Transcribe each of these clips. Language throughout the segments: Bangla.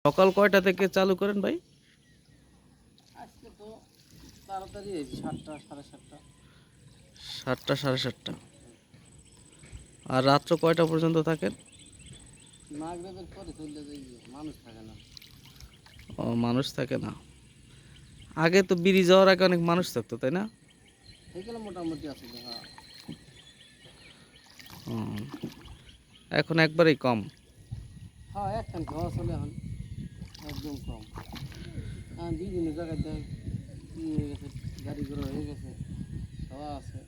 সকাল কয়টা থেকে চালু করেন ভাই? আজকে তো তাড়াতাড়ি হয়েছে, 7টা 7:30। 7টা 7:30। আর রাত্র কয়টা পর্যন্ত থাকেন? মাগরিবের পরে চলে যাই, মানুষ থাকে না। ও, মানুষ থাকে না। আগে তো ব্রিজ যাওয়ার আগে অনেক মানুষ থাকতো, তাই না? এগুলো মোটামুটি আছে যে, হ্যাঁ। ও, এখন একবারেই কম। হ্যাঁ, একখান খাওয়া চলে এখন একদম কম। বিভিন্ন জায়গায় দেখ ই হয়ে গেছে, গাড়ি ঘোড়া হয়ে গেছে, খাওয়া আছে।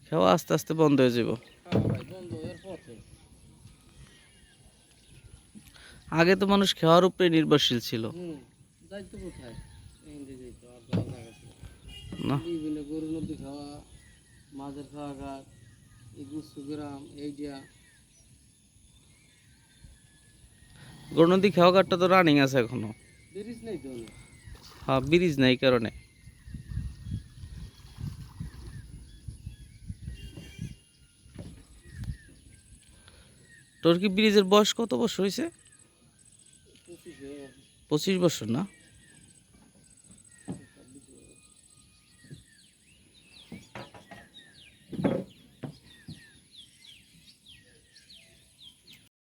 খাওয়া আস্তে আস্তে বন্ধ হয়ে যাব। হ্যাঁ ভাই, বন্ধ এর পথে। আগে তো মানুষ খাওয়ার উপরে নির্ভরশীল ছিল। যাইতো কোথায়? এখান যাইতো আর যাওয়া জায়গা ছিল না। না, বিভিন্ন গরু নদী খাওয়া, মাছের খাওয়া ঘাট, এই গুচ্ছ গ্রাম এইটা। গণনদী খাওয়া ঘাটটা তো রানিং আছে এখনো। ব্রিজ নেই তো অনেক। হ্যাঁ, ব্রিজ নাই কারণে। তোর কি ব্রিজের বয়স কত বছর হয়েছে? 25 হয়ে গেছে। 25 বছর না?